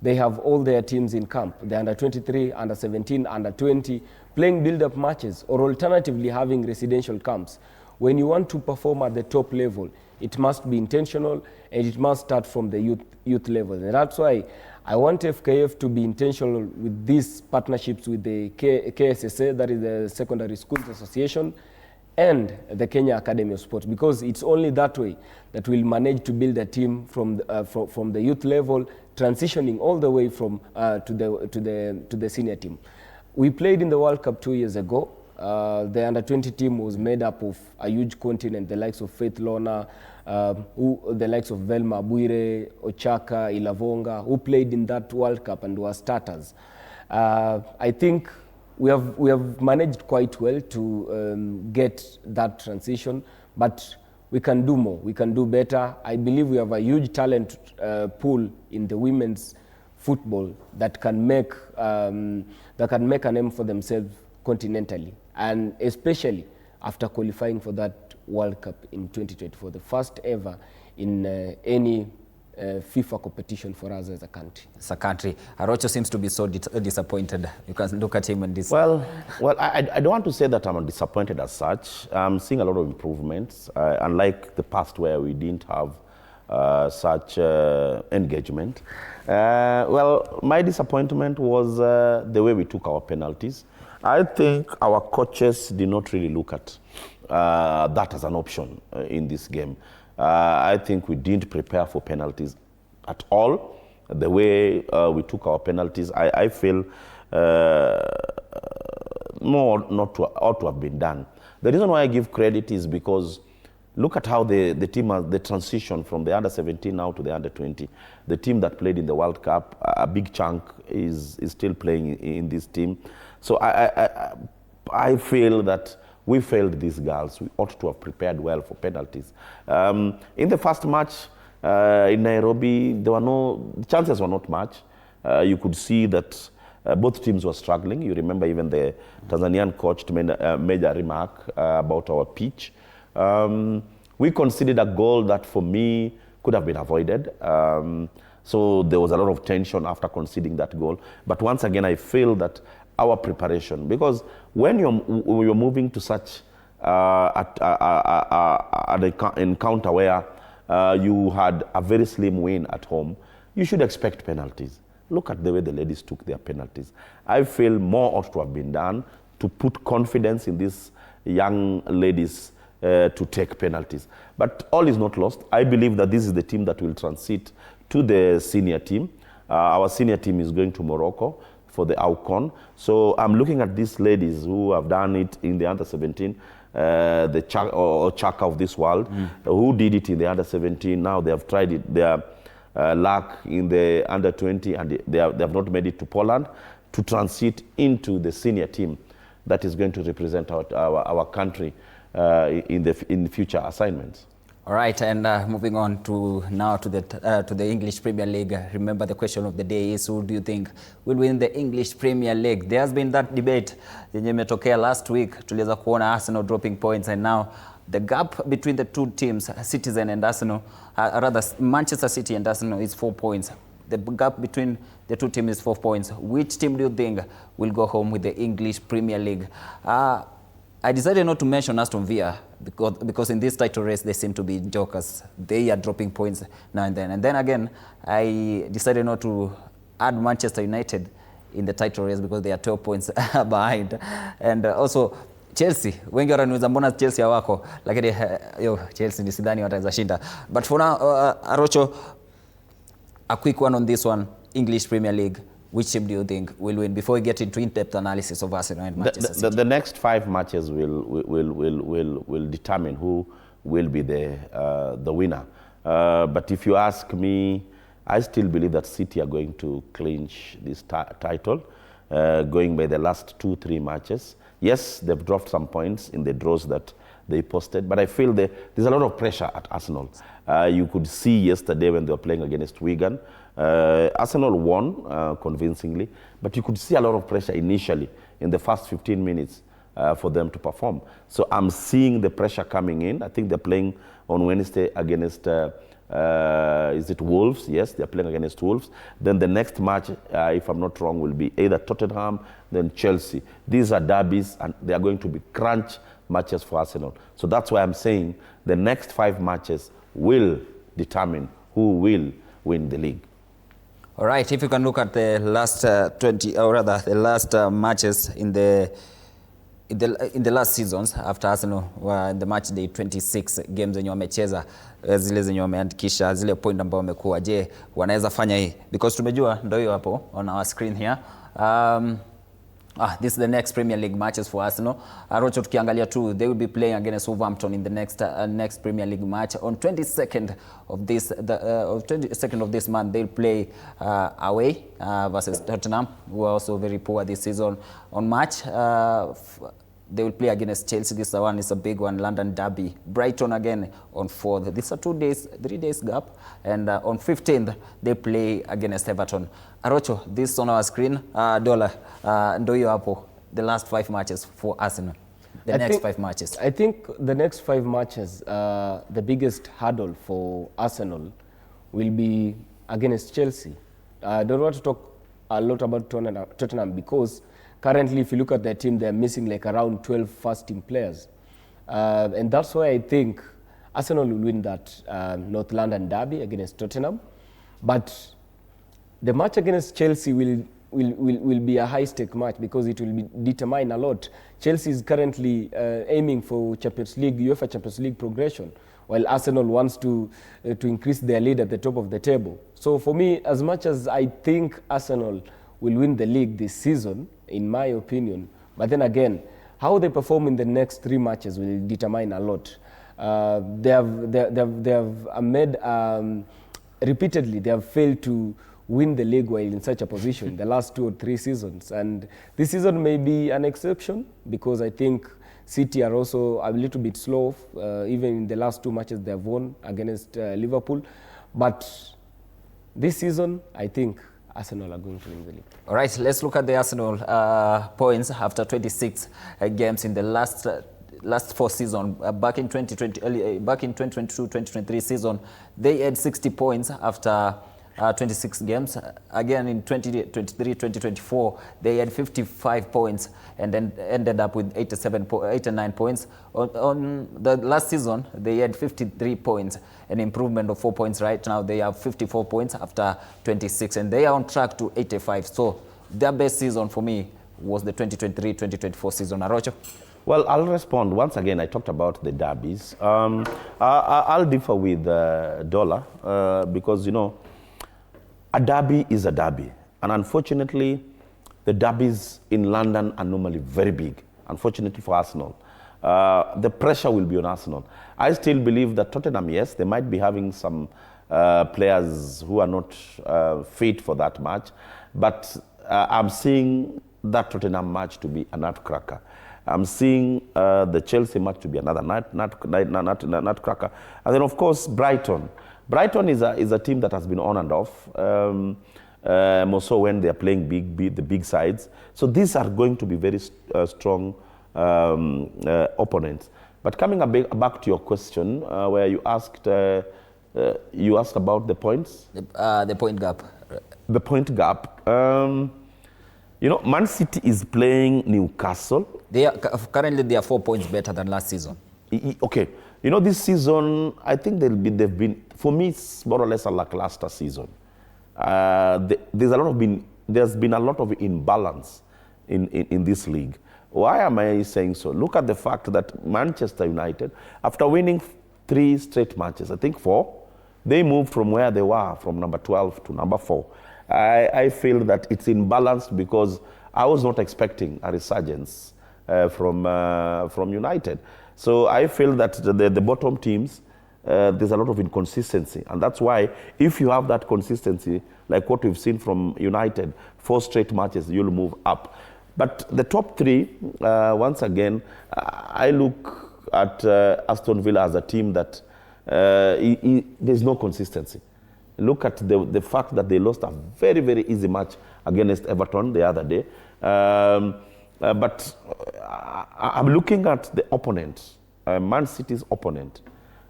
they have all their teams in camp. The under-23, under-17, under-20, playing build-up matches, or alternatively having residential camps. When you want to perform at the top level, it must be intentional, and it must start from the youth level. And that's why I want FKF to be intentional with these partnerships with the KSSA, that is the Secondary Schools Association, and the Kenya Academy of Sport, because it's only that way that we'll manage to build a team from the youth level, transitioning all the way from to the senior team. We played in the World Cup 2 years ago. The under-20 team was made up of a huge continent, the likes of Faith Lona, the likes of Velma Bwire, Ochaka, Ilavonga, who played in that World Cup and were starters. I think we have managed quite well to get that transition, but we can do more. We can do better. I believe we have a huge talent pool in the women's football that can make a name for themselves continentally, and especially after qualifying for that World Cup in 2024, the first ever in any FIFA competition for us as a country. As a country. Arocho seems to be so disappointed. You can look at him and this. Well, I don't want to say that I'm disappointed as such. I'm seeing a lot of improvements, unlike the past where we didn't have such engagement. Well, my disappointment was the way we took our penalties. I think our coaches did not really look at that as an option in this game. I think we didn't prepare for penalties at all. The way we took our penalties, I feel more ought to have been done. The reason why I give credit is because look at how the team has the transition from the under-17 now to the under-20. The team that played in the World Cup, a big chunk is still playing in this team. So I feel that we failed these girls. We ought to have prepared well for penalties. In the first match in Nairobi, the chances were not much. You could see that both teams were struggling. You remember even the Tanzanian coach made a remark about our pitch. We conceded a goal that for me could have been avoided. So there was a lot of tension after conceding that goal. But once again, I feel that our preparation, because when you're moving to such an encounter where you had a very slim win at home, you should expect penalties. Look at the way the ladies took their penalties. I feel more ought to have been done to put confidence in these young ladies to take penalties. But all is not lost. I believe that this is the team that will transit to the senior team. Our senior team is going to Morocco for the AUCON. So I'm looking at these ladies who have done it in the under-17, the Chaka of this world, who did it in the under-17. Now they have tried it, their luck in the under-20, and they have not made it to Poland to transit into the senior team that is going to represent our country in future assignments. All right, and moving on to the English Premier League. Remember, the question of the day is, who do you think will win the English Premier League? There has been that debate yenye imetokea last week. Tuliweza kuona Arsenal dropping points, and now The gap between the two teams, Citizen and Arsenal, rather Manchester City and Arsenal, is 4 points. The gap between the two teams is 4 points. Which team do you think will go home with the English Premier League? I decided not to mention Aston Villa because in this title race they seem to be jokers. They are dropping points now and then. And then again, I decided not to add Manchester United in the title race because they are 12 points behind. And also Chelsea, wengi wananiuliza mbona Chelsea hawako, lakini Chelsea ni sidhani wataweza shinda. But for now, Arocho, a quick one on this one, English Premier League. Which team do you think will win before we get into in-depth analysis of Arsenal and Manchester City? The next 5 matches will determine who will be the winner. But if you ask me, I still believe that City are going to clinch this title, going by the last 2-3 matches. Yes, they've dropped some points in the draws that they posted, but I feel there's a lot of pressure at Arsenal. You could see yesterday when they were playing against Wigan, Arsenal won convincingly, but you could see a lot of pressure initially in the first 15 minutes for them to perform. So I'm seeing the pressure coming in. I think they're playing on Wednesday against, is it Wolves? Yes, they're playing against Wolves. Then the next match, if I'm not wrong, will be either Tottenham, then Chelsea. These are derbies, and they are going to be crunch matches for Arsenal. So that's why I'm saying the next 5 matches will determine who will win the league. All right, if you can look at the last 20, or rather the last matches in the last seasons after Arsenal were in the match day 26 games zenye wamecheza, zile zenye wameandikisha, zile point ambao wamekuwa, je, wanaweza fanya hii? Because tumejua ndio hiyo hapo on our screen here. This is the next Premier League matches for Arsenal. Rocho, tukiangalia too, they will be playing against Wolverhampton in the next Premier League match on 22nd of this month. They'll play away versus Tottenham, who are also very poor this season. On March, they will play against Chelsea. This one is a big one, London Derby. Brighton again on 4th. This is a 3 days gap. And on 15th, they play against Everton. Arocho, this on our screen, Dola, Ndoyo hapo, the last 5 matches for Arsenal. The next 5 matches. I think the next 5 matches, the biggest hurdle for Arsenal will be against Chelsea. I don't want to talk a lot about Tottenham because currently, if you look at their team, they're missing like around 12 first-team players. And that's why I think Arsenal will win that North London derby against Tottenham. But the match against Chelsea will be a high-stake match because it will determine a lot. Chelsea is currently aiming for UEFA Champions League progression, while Arsenal wants to increase their lead at the top of the table. So for me, as much as I think Arsenal will win the league this season, in my opinion, but then again, how they perform in the next 3 matches will determine a lot. They have made repeatedly, they have failed to win the league while in such a position the last 2 or 3 seasons, and this season may be an exception because I think City are also a little bit slow, even in the last 2 matches they have won against Liverpool, but this season I think Arsenal are going to win the league. All right, let's look at the Arsenal points after 26 games in the last 4 seasons. Back in 2022-2023 season, they had 60 points after 26 games. Again in 2023-2024, they had 55 points and then ended up with 89 points. On the last season, they had 53 points, an improvement of 4 points. Right now, they have 54 points after 26, and they are on track to 85. So their best season for me was the 2023-2024 season. Arocho? Well, I'll respond. Once again, I talked about the derbies. I'll differ with Dollar because, you know, a derby is a derby. And unfortunately, the derbies in London are normally very big, unfortunately for Arsenal. The pressure will be on Arsenal. I still believe that Tottenham, yes, they might be having some players who are not fit for that match, but I'm seeing that Tottenham match to be a nutcracker. I'm seeing the Chelsea match to be another nutcracker. And then, of course, Brighton. Brighton is a team that has been on and off, more so when they are playing the big sides. So these are going to be very strong opponents. But coming back to your question, where you asked about the points? The point gap. The point gap. You know, Man City is playing Newcastle. Currently, they are 4 points better than last season. Okay. You know, this season, I think they've been, for me, it's more or less a lackluster season. There's been a lot of imbalance in this league. Why am I saying so? Look at the fact that Manchester United, after winning 3 straight matches, I think 4, they moved from where they were, from number 12 to number 4. I feel that it's imbalanced because I was not expecting a resurgence from United. So I feel that the bottom teams, there's a lot of inconsistency. And that's why if you have that consistency, like what we've seen from United, 4 straight matches, you'll move up. But the top 3, once again, I look at Aston Villa as a team that there's no consistency. Look at the fact that they lost a very, very easy match against Everton the other day. But I'm looking at the opponent, Man City's opponent,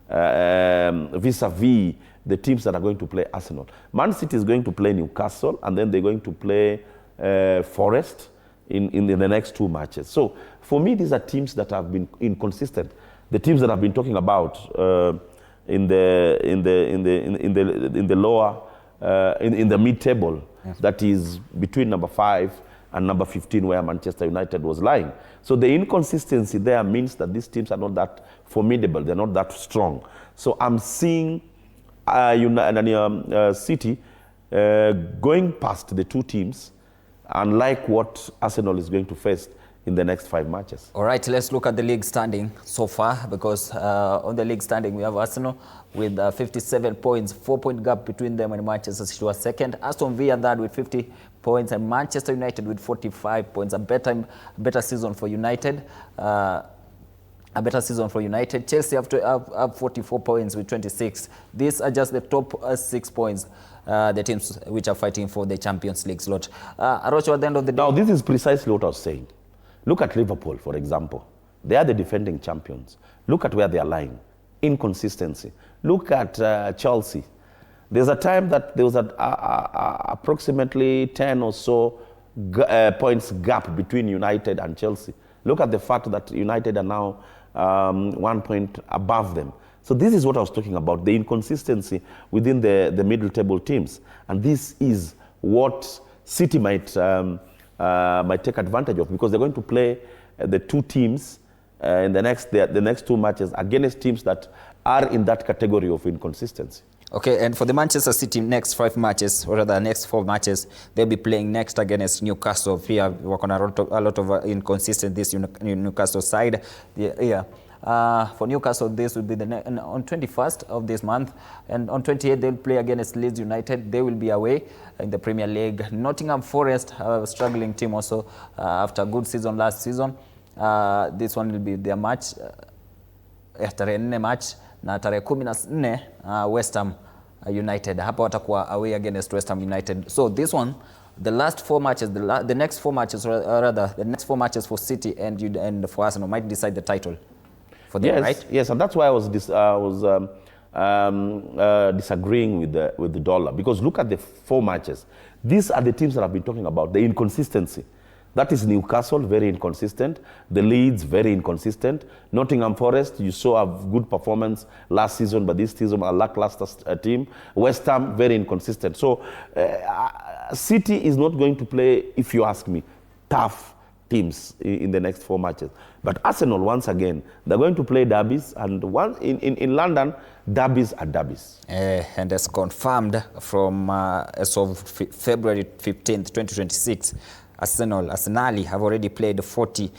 vis-a-vis the teams that are going to play Arsenal. Man City is going to play Newcastle, and then they're going to play Forest in the next 2 matches. So for me, these are teams that have been inconsistent. The teams that I've been talking about in the lower, in the mid-table, yes, that is between number 5 and number 15, where Manchester United was lying. So the inconsistency there means that these teams are not that formidable, they're not that strong. So I'm seeing City going past the 2 teams, unlike what Arsenal is going to face in the next 5 matches. All right, let's look at the league standing so far, because on the league standing we have Arsenal with 57 points, 4-point gap between them and Manchester City was second. Aston Villa third with 50 points, and Manchester United with 45 points. A better season for United. Chelsea have 44 points with 26. These are just the top 6 points, the teams which are fighting for the Champions League slot. Arocho, at the end of the day... Now, this is precisely what I was saying. Look at Liverpool, for example. They are the defending champions. Look at where they are lying. Inconsistency. Look at Chelsea. There's a time that there was approximately 10 or so points gap between United and Chelsea. Look at the fact that United are now 1 point above them. So this is what I was talking about, the inconsistency within the middle table teams. And this is what City might take advantage of, because they're going to play the 2 teams in the next 2 matches against teams that are in that category of inconsistency. Okay, and for the Manchester City next 5 matches, or rather next 4 matches, they'll be playing next against Newcastle. Here, work on a lot of inconsistency this Newcastle side. For Newcastle, this will be on 21st of this month, and on 28th they'll play against Leeds United. They will be away in the Premier League. Nottingham Forest, a struggling team also after a good season last season. This one will be their match. Tarehe 4 match na tarehe 14 West Ham United. Hapa watakuwa away against West Ham United. So this one, the last 4 matches, the next 4 matches, rather the next 4 matches for City and for Arsenal might decide the title for them, yes, right? Yes, and that's why I was disagreeing with the dollar, because look at the 4 matches. These are the teams that I've been talking about, the inconsistency. That is Newcastle, very inconsistent. The Leeds, very inconsistent. Nottingham Forest, you saw a good performance last season, but this season a lackluster team. West Ham, very inconsistent. So City is not going to play, if you ask me, tough teams in the next 4 matches. But Arsenal, once again, they're going to play derbies, and in London, derbies are derbies. And as confirmed from as of February 15th, 2026, Arsenal have already played 40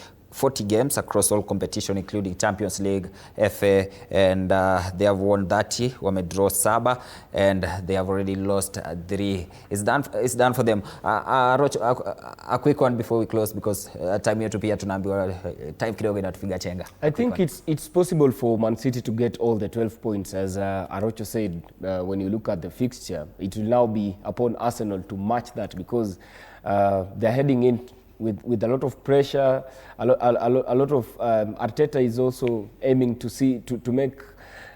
games across all competition, including Champions League, FA, and they have won 30, wamedraw 7, and they have already lost 3. It's done for them. A quick one before we close, because time yetu pia tunaambiwa time kidogo inatupiga chenga. I think it's possible for Man City to get all the 12 points, as Arocho said. When you look at the fixture, it will now be upon Arsenal to match that, because they're heading with a lot of pressure, a lot of Arteta is also aiming to make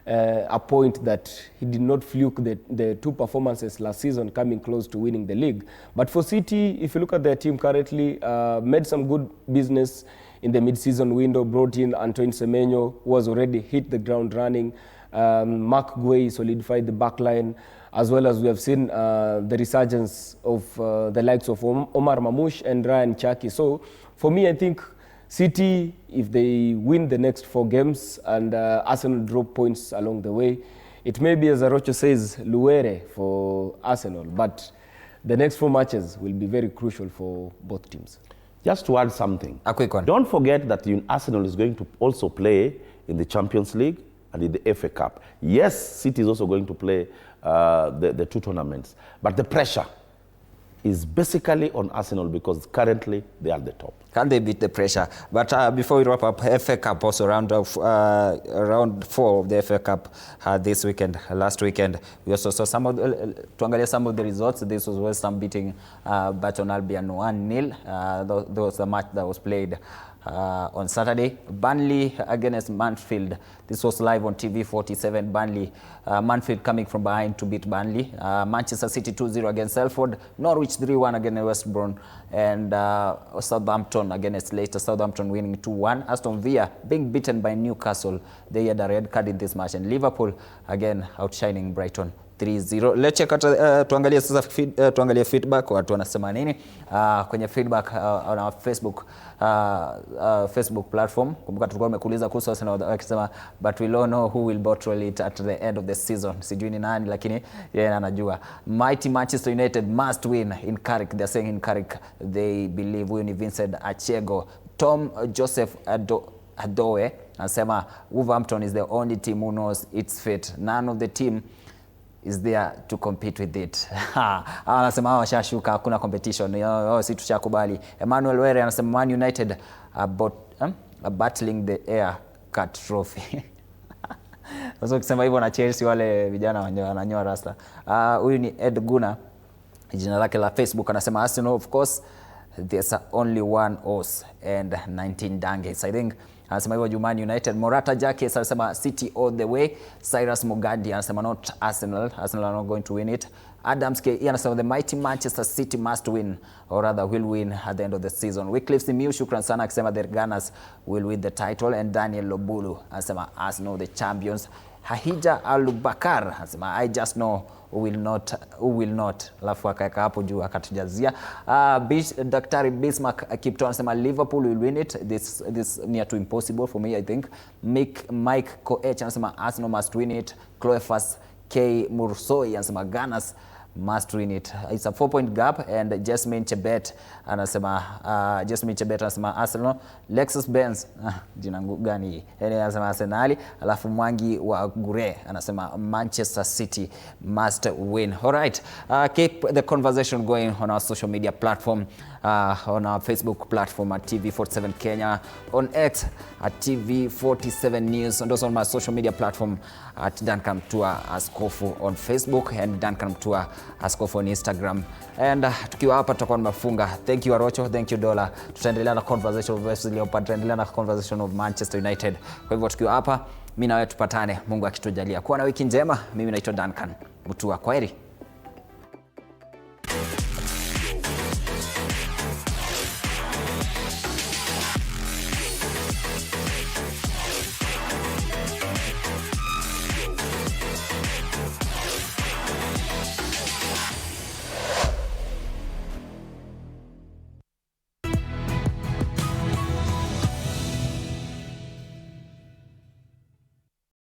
a point that he did not fluke the 2 performances last season coming close to winning the league. But for City, if you look at their team currently, made some good business in the mid-season window, brought in Antoine Semenyo, who has already hit the ground running. Mark Gueye solidified the back line, as well as we have seen the resurgence of the likes of Omar Mamouche and Ryan Chaki. So for me, I think City, if they win the next 4 games and Arsenal drop points along the way, it may be, as Arocho says, Luere for Arsenal, but the next 4 matches will be very crucial for both teams. Just to add something, a quick one. Don't forget that Arsenal is going to also play in the Champions League and in the FA Cup. Yes, City is also going to play the 2 tournaments, but the pressure is basically on Arsenal because currently they are the top. Can they beat the pressure? But before we wrap up, FA Cup also round 4 of the FA Cup this weekend. Last weekend, we also saw some of the results. This was West Ham beating Burton Albion 1-0. That was the match that was played on Saturday. Burnley against Mansfield. This was live on TV 47. Burnley, Mansfield coming from behind to beat Burnley. Manchester City 2-0 against Salford. Norwich 3-1 against West Brom. And Southampton against Leicester. Southampton winning 2-1. Aston Villa being beaten by Newcastle. They had a red card in this match. And Liverpool again outshining Brighton 3-0. Let's check out tuangalie sasa tuangalie feedback watu wanasema nini kwenye feedback on our Facebook platform. Kumbuka tulikuwa tumekuuliza kuhusu Arsenal wakisema but we all know who will bottle it at the end of the season. Sijui ni nani lakini yeye anajua. Mighty Manchester United must win in Carrick. They're saying in Carrick they believe we need Vincent Achego. Tom Joseph Adoe anasema Wolverhampton is the only team who knows its fate. None of the team is there to compete with it. Anasema washashuka, hakuna competition. Si tushakubali. Emmanuel Were anasema Man United battling the air cut trophy. Sasa ukisema hivyo na Chelsea wale vijana wananyoa rasta. Huyu ni Ed Guna. Jina lake la Facebook anasema Arsenal, of course there's only one horse and 19 donkeys. I think anasema hivyo Man United. Morata Jacques anasema City all the way. Cyrus Mugandi anasema not Arsenal. Arsenal are not going to win it. Adams K anasema the mighty Manchester City must win, or rather will win at the end of the season. Wycliffe Simiu shukran sana akisema the Gunners will win the title. And Daniel Lobulu anasema Arsenal the champions. Hahija Alubakar anasema I just know who will not. Alafu akaeka hapo juu akatujazia. Daktari Bismarck Kipto anasema Liverpool will win it. This near to impossible for me, I think. Mike Koech anasema Arsenal must win it. Cloefas K Mursoi anasema Gunners must win it. It's a 4-point gap. And Jasmine Chebet anasema Arsenal. Lexus Benz jina gani hii? Anasema Arsenal. Alafu Mwangi wa Gure anasema Manchester City must win. All right. Keep the conversation going on our social media platform, on our Facebook platform at TV47 Kenya, on X at TV47 News, and also on my social media platform at Duncan Mtua Askofu on Facebook and Duncan Mtua Askofu on Instagram. And tukiwa hapa tutakuwa tumefunga. Thank you Arocho, thank you Dola. Tutaendelea na conversation of Wesley Leopard, tutaendelea na conversation of Manchester United. Kwa hivyo tukiwa hapa, mimi na wewe tupatane Mungu akitujalia. Kuwa na wiki njema. Mimi naitwa Duncan Mtua. Kwaheri.